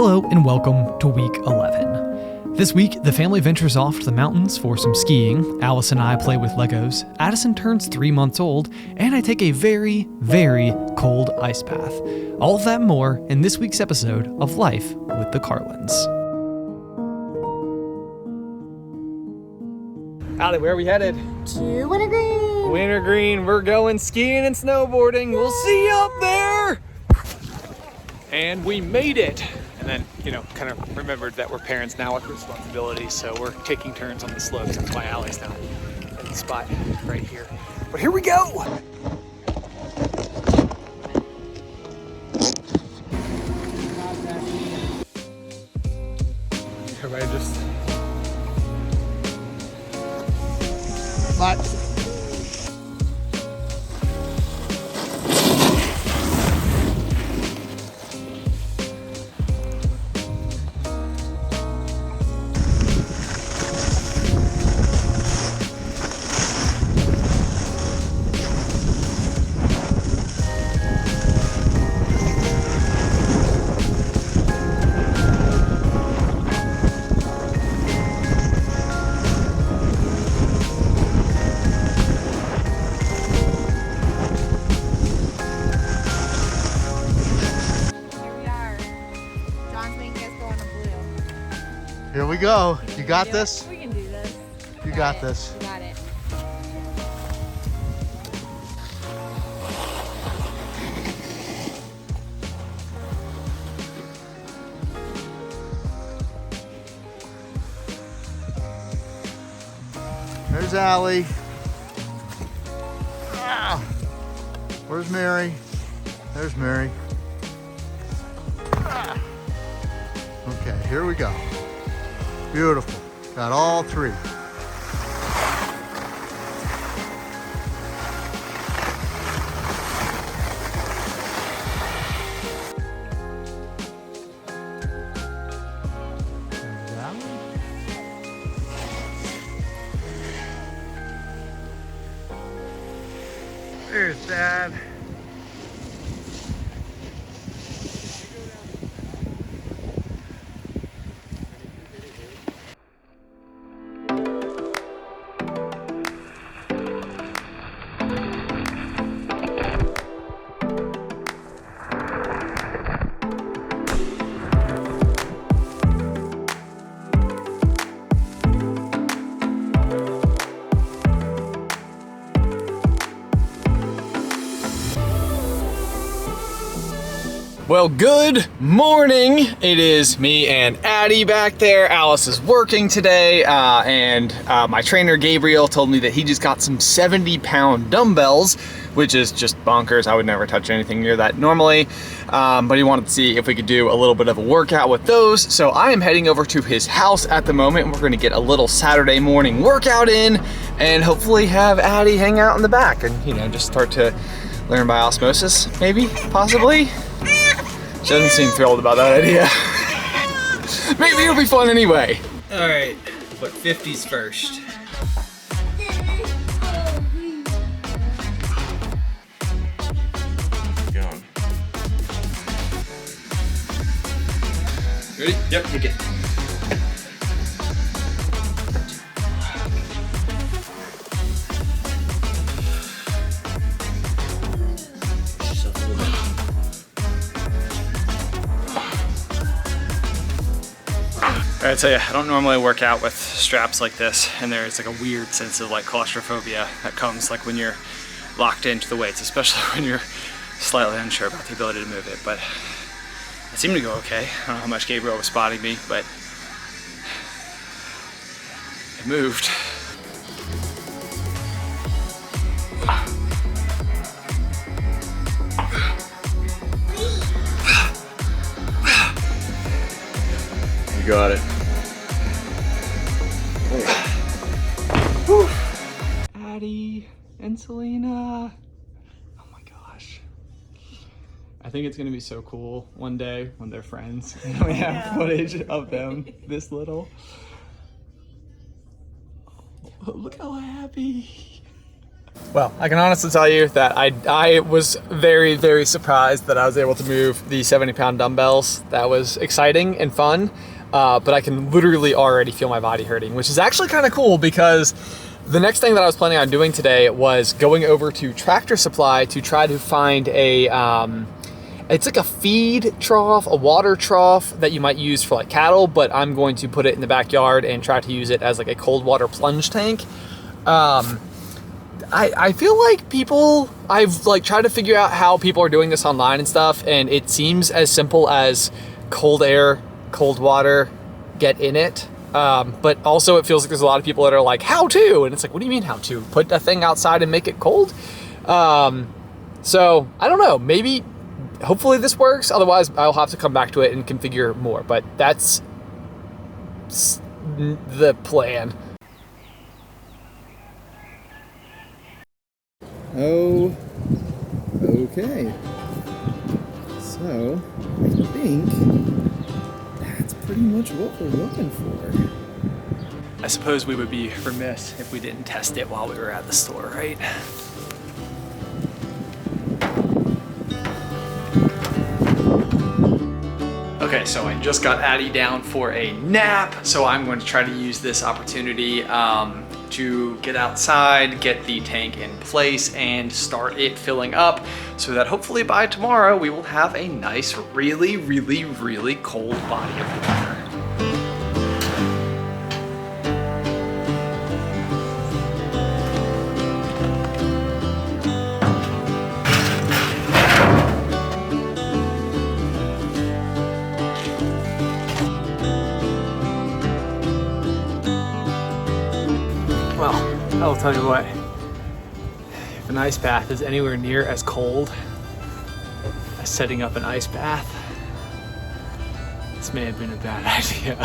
Hello and welcome to week 11. This week, the family ventures off to the mountains for some skiing, Alice and I play with Legos, Addison turns 3 months old, and I take a very, very cold ice bath. All of that and more in this week's episode of Life with the Carlins. Addy, where are we headed? To Wintergreen. Wintergreen, we're going skiing and snowboarding. We'll see you up there. And we made it. And then, kind of remembered that we're parents now with responsibilities, so we're taking turns on the slopes. That's why Allie's now in the spot right here. But here we go. Everybody just... But here we go. You got this? We can do this. You got this. We got it. There's Allie. Ah. Where's Mary? There's Mary. Ah. Okay, here we go. Beautiful. Got all three. There's Dad. Well, good morning. It is me and Addy back there. Alice is working today, and my trainer Gabriel told me that he just got some 70-pound dumbbells, which is just bonkers. I would never touch anything near that normally, but he wanted to see if we could do a little bit of a workout with those. So I am heading over to his house at the moment. We're going to get a little Saturday morning workout in, and hopefully have Addy hang out in the back and just start to learn by osmosis, maybe, possibly. She doesn't seem thrilled about that idea. Maybe it'll be fun anyway. All right, but 50s first. Going. Ready? Yep, kick it. I tell you, I don't normally work out with straps like this, and there's like a weird sense of claustrophobia that comes when you're locked into the weights, especially when you're slightly unsure about the ability to move it. But it seemed to go okay. I don't know how much Gabriel was spotting me, but it moved. You got it. Addy and Selena. Oh my gosh. I think it's gonna be so cool one day when they're friends and we have footage of them this little. Oh, look how happy. Well, I can honestly tell you that I was very, very surprised that I was able to move the 70-pound dumbbells. That was exciting and fun, but I can literally already feel my body hurting, which is actually kind of cool because the next thing that I was planning on doing today was going over to Tractor Supply to try to find it's like a feed trough, a water trough that you might use for like cattle, but I'm going to put it in the backyard and try to use it as like a cold water plunge tank. I feel like I've like tried to figure out how people are doing this online and stuff, and it seems as simple as cold air, cold water, get in it. But also it feels like there's a lot of people that are like, how to? And it's like, what do you mean how to? Put a thing outside and make it cold? So I don't know, maybe, hopefully this works. Otherwise I'll have to come back to it and configure more, but that's the plan. Oh, okay. So, I think that's pretty much what we're looking for. I suppose we would be remiss if we didn't test it while we were at the store, right? Okay, so I just got Addy down for a nap, so I'm going to try to use this opportunity to get outside, get the tank in place, and start it filling up so that hopefully by tomorrow we will have a nice, really, really, really cold body of water. Well, I'll tell you what, if an ice bath is anywhere near as cold as setting up an ice bath, this may have been a bad idea.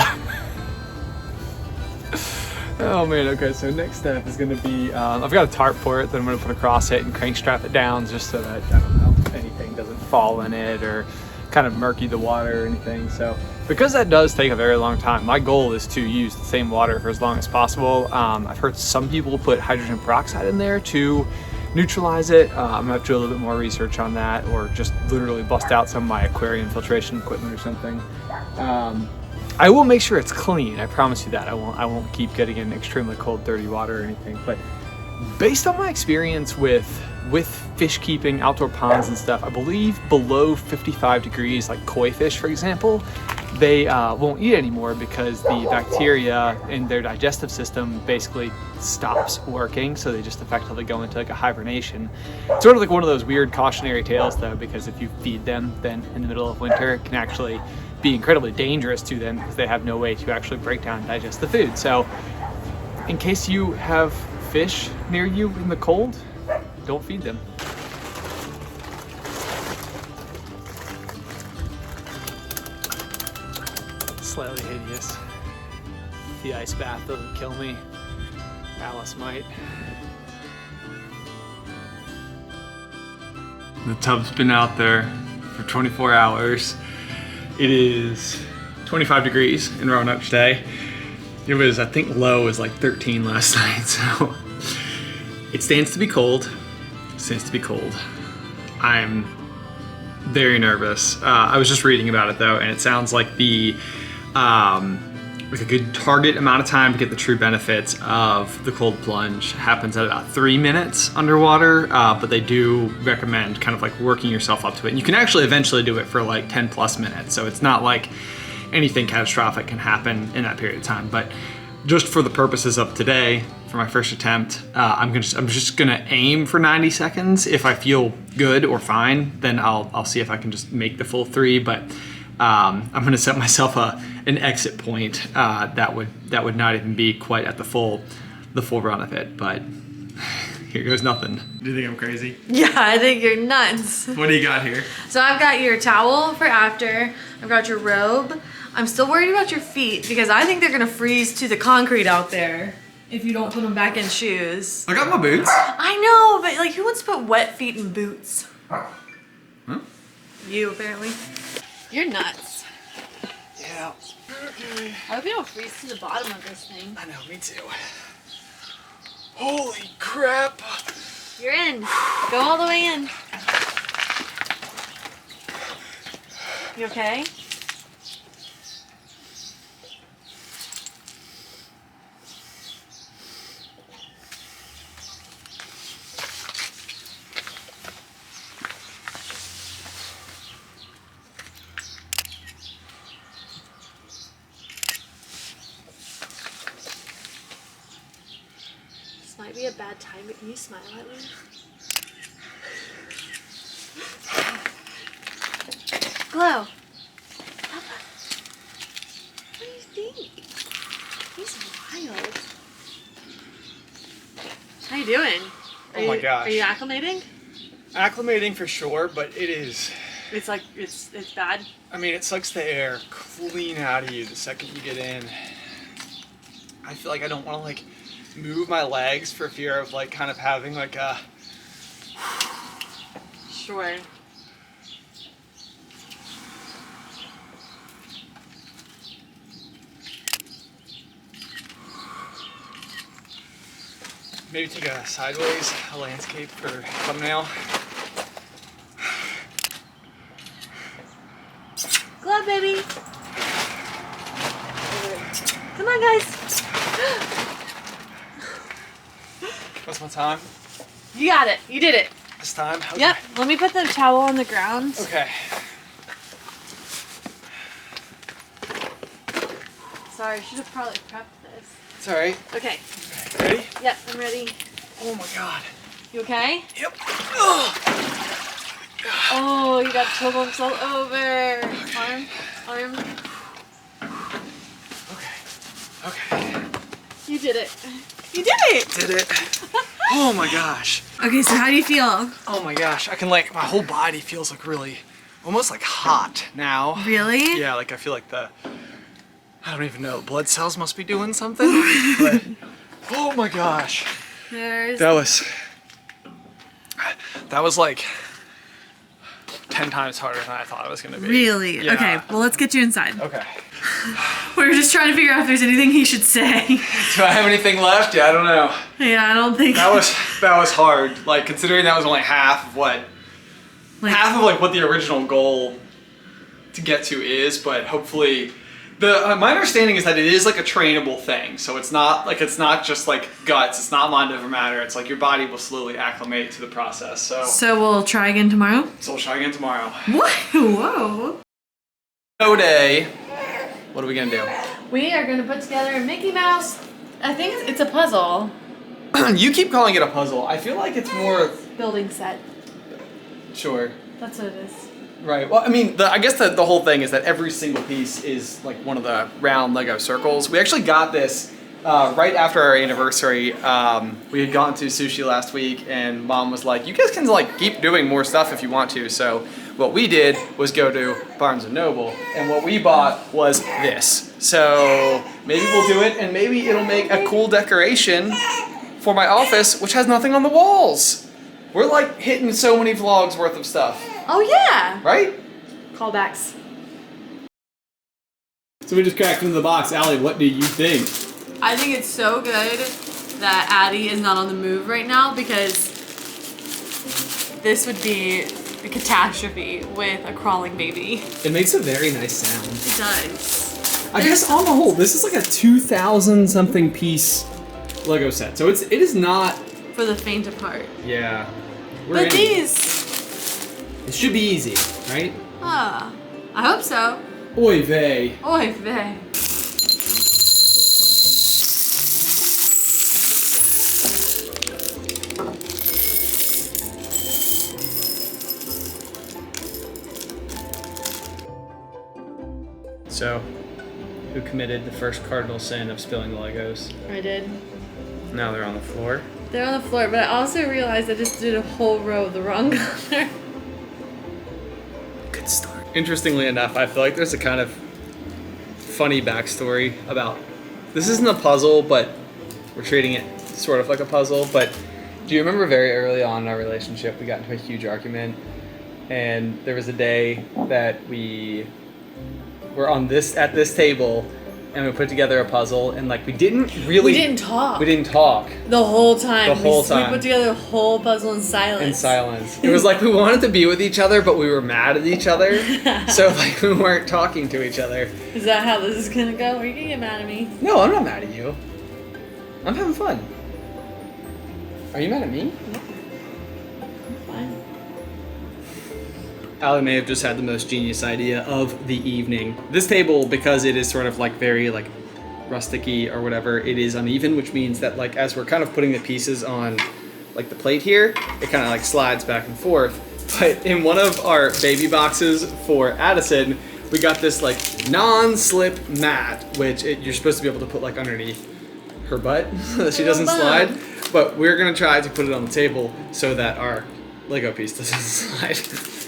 Oh man, okay, so next step is gonna be, I've got a tarp for it that I'm gonna put across it and crank strap it down just so that, I don't know, anything doesn't fall in it or kind of murky the water or anything. So because that does take a very long time, my goal is to use the same water for as long as possible. I've heard some people put hydrogen peroxide in there to neutralize it. I'm gonna have to do a little bit more research on that, or just literally bust out some of my aquarium filtration equipment or something. I will make sure it's clean, I promise you that. I won't keep getting in extremely cold, dirty water or anything. But based on my experience with fish keeping, outdoor ponds and stuff, I believe below 55 degrees, like koi fish, for example, they won't eat anymore because the bacteria in their digestive system basically stops working. So they just effectively go into like a hibernation. It's sort of like one of those weird cautionary tales though, because if you feed them, then in the middle of winter, it can actually be incredibly dangerous to them because they have no way to actually break down and digest the food. So in case you have fish near you in the cold, don't feed them. Slightly hideous. The ice bath doesn't kill me. Alice might. The tub's been out there for 24 hours. It is 25 degrees in Roanoke today. It was, I think, low was like 13 last night, so it stands to be cold. Stands to be cold. I'm very nervous. I was just reading about it though, and it sounds like like a good target amount of time to get the true benefits of the cold plunge happens at about 3 minutes underwater, but they do recommend kind of like working yourself up to it. And you can actually eventually do it for like 10 plus minutes, so it's not like anything catastrophic can happen in that period of time. But just for the purposes of today, for my first attempt, I'm just gonna aim for 90 seconds. If I feel good or fine, then I'll see if I can just make the full 3. But I'm gonna set myself an exit point that would not even be quite at the full run of it. But here goes nothing. Do you think I'm crazy? Yeah, I think you're nuts. What do you got here? So I've got your towel for after. I've got your robe. I'm still worried about your feet because I think they're gonna freeze to the concrete out there if you don't put them back in shoes. I got my boots. I know, but like, who wants to put wet feet in boots? Huh? You, apparently. You're nuts. Yeah. Okay. I hope you don't freeze to the bottom of this thing. I know, me too. Holy crap. You're in. Go all the way in. You okay? This might be a bad time, but can you smile at me? Glow. What do you think? He's wild. How you doing? Oh my gosh. Are you acclimating? Acclimating for sure, but it is. It's like it's bad. I mean, it sucks the air clean out of you the second you get in. I feel like I don't want to like move my legs for fear of like kind of having like a. Sure. Maybe take a sideways, a landscape for thumbnail. Glove, baby. Come on, guys. What's my time? You got it. You did it. This time? Okay. Yep. Let me put the towel on the ground. Okay. Sorry, I should have probably prepped this. It's alright. Okay. Ready? Yep, I'm ready. Oh my god. You okay? Yep. Ugh. Oh, you got toe bumps all over. Arm. Okay. You did it. You did it. Did it. Oh my gosh. Okay, so how do you feel? Oh my gosh. I can like, my whole body feels like really, almost like hot now. Really? Yeah, like I feel like I don't even know, blood cells must be doing something. But, oh my gosh. That was like 10 times harder than I thought it was gonna be. Really? Yeah. Okay, well let's get you inside. Okay. We're just trying to figure out if there's anything he should say. Do I have anything left? Yeah, I don't know. Yeah, I don't think. That was hard. Like considering that was only half of what the original goal to get to is, but hopefully my understanding is that it is like a trainable thing. So it's not just like guts, it's not mind over matter. It's like your body will slowly acclimate to the process. So we'll try again tomorrow? So we'll try again tomorrow. What? Whoa. No day. What are we gonna do? We are gonna put together a Mickey Mouse. I think it's a puzzle. You keep calling it a puzzle. I feel like it's more Building set. Sure. That's what it is. Right. Well, I mean, I guess the whole thing is that every single piece is like one of the round Lego circles. We actually got this right after our anniversary. We had gone to sushi last week, and Mom was like, "You guys can like keep doing more stuff if you want to." So what we did was go to Barnes & Noble, and what we bought was this. So maybe we'll do it, and maybe it'll make a cool decoration for my office, which has nothing on the walls. We're like hitting so many vlogs worth of stuff. Oh yeah! Right? Callbacks. So we just cracked into the box. Allie, what do you think? I think it's so good that Addy is not on the move right now, because this would be a catastrophe with a crawling baby. It makes a very nice sound. It does. I guess on the whole, this is like a 2,000 something piece Lego set. So it is not. For the faint of heart. Yeah. But these. It should be easy, right? I hope so. Oy vey. Oy vey. So, who committed the first cardinal sin of spilling the Legos? I did. Now they're on the floor. They're on the floor, but I also realized I just did a whole row of the wrong color. Good start. Interestingly enough, I feel like there's a kind of funny backstory about, this isn't a puzzle, but we're treating it sort of like a puzzle. But do you remember very early on in our relationship, we got into a huge argument, and there was a day that we were at this table and we put together a puzzle, and like we didn't talk. We didn't talk the whole time. The whole time. We put together a whole puzzle in silence. In silence. It was like we wanted to be with each other, but we were mad at each other. So like we weren't talking to each other. Is that how this is gonna go? Are you gonna get mad at me? No, I'm not mad at you. I'm having fun. Are you mad at me? Fine. Allie may have just had the most genius idea of the evening. This table, because it is sort of like very like rusticy or whatever, it is uneven, which means that like as we're kind of putting the pieces on like the plate here, it kind of like slides back and forth. But in one of our baby boxes for Addison, we got this like non-slip mat, which you're supposed to be able to put like underneath her butt so that she doesn't slide. But we're gonna try to put it on the table so that our Lego piece doesn't slide.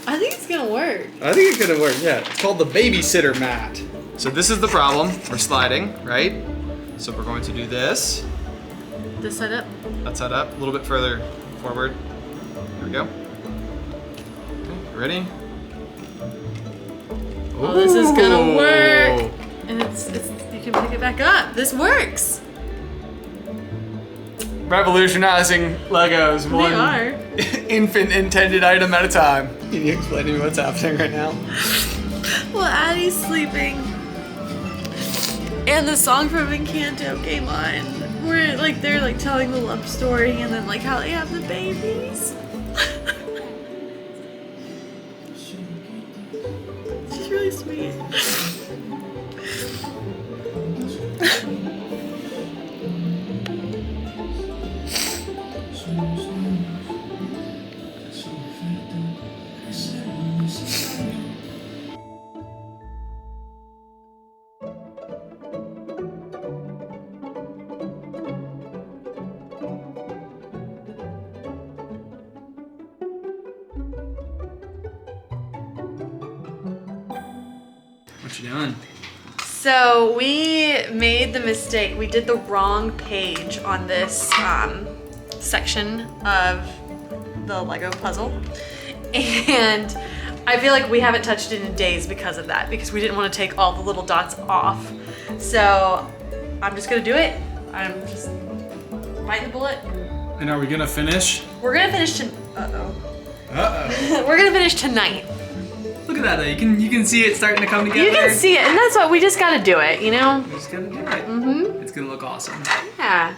I think it's gonna work. I think it's gonna work, yeah. It's called the babysitter mat. So this is the problem. We're sliding, right? So we're going to do this. This side up. That side up, a little bit further forward. There we go. Okay, you ready? Oh, this is gonna work. And it's you can pick it back up. This works. Revolutionizing Legos, They one are. infant intended item at a time. Can you explain to me what's happening right now? Well, Addy's sleeping. And the song from Encanto came on. Where like they're like telling the love story and then like how they have the babies. She's really sweet. What you doing? So we made the mistake. We did the wrong page on this section of the Lego puzzle. And I feel like we haven't touched it in days because of that, because we didn't want to take all the little dots off. So I'm just gonna do it. I'm just biting the bullet. And are we gonna finish? We're gonna finish Uh-oh. We're gonna finish tonight. Look at that though, you can see it starting to come together. You can see it, and that's what we just gotta do it, you know? We're just gonna do it. Mm-hmm. It's gonna look awesome. Yeah.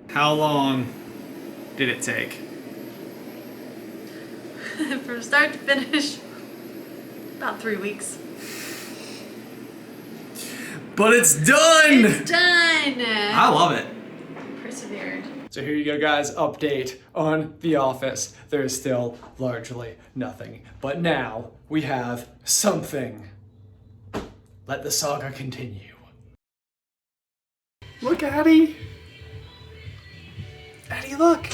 How long did it take? From start to finish, about 3 weeks. But it's done! It's done! I love it. Persevered. So here you go, guys, update on The Office. There is still largely nothing, but now we have something. Let the saga continue. Look, Addy. Addy, look.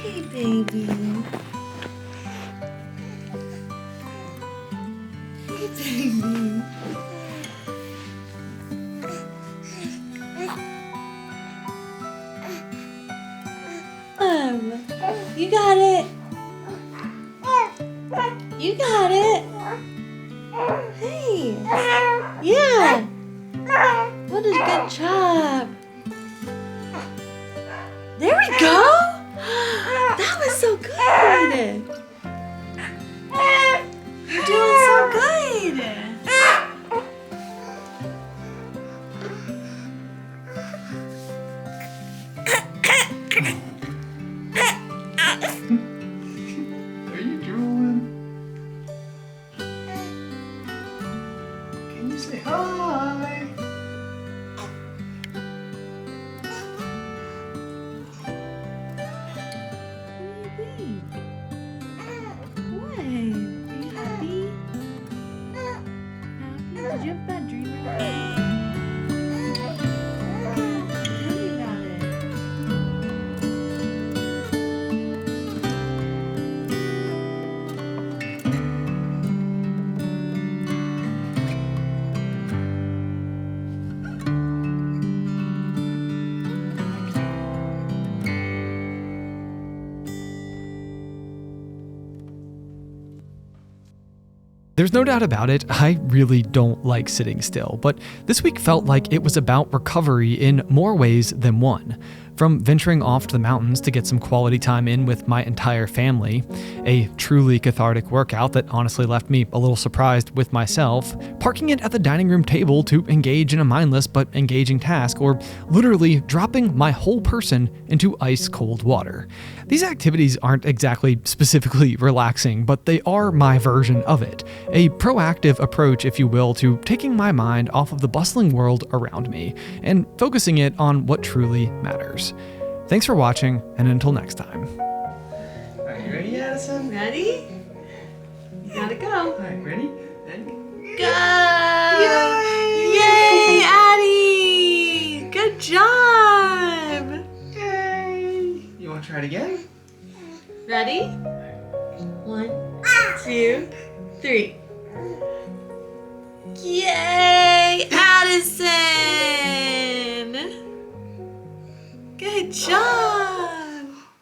Hey, baby. Hey, baby. You got it. You got it. Hey. Yeah. What a good job. There we go. That was so good. You're doing so good. Are you drooling? Can you say hi? There's no doubt about it, I really don't like sitting still, but this week felt like it was about recovery in more ways than one. From venturing off to the mountains to get some quality time in with my entire family, a truly cathartic workout that honestly left me a little surprised with myself, parking it at the dining room table to engage in a mindless but engaging task, or literally dropping my whole person into ice cold water. These activities aren't exactly specifically relaxing, but they are my version of it. A proactive approach, if you will, to taking my mind off of the bustling world around me and focusing it on what truly matters. Thanks for watching, and until next time. All right, you ready, Addison? Ready? You gotta go. All right, ready? Go! Yay, Addy! Good job! Yay! You want to try it again? Ready? 1, 2, 3. Yay, Addison! Good job!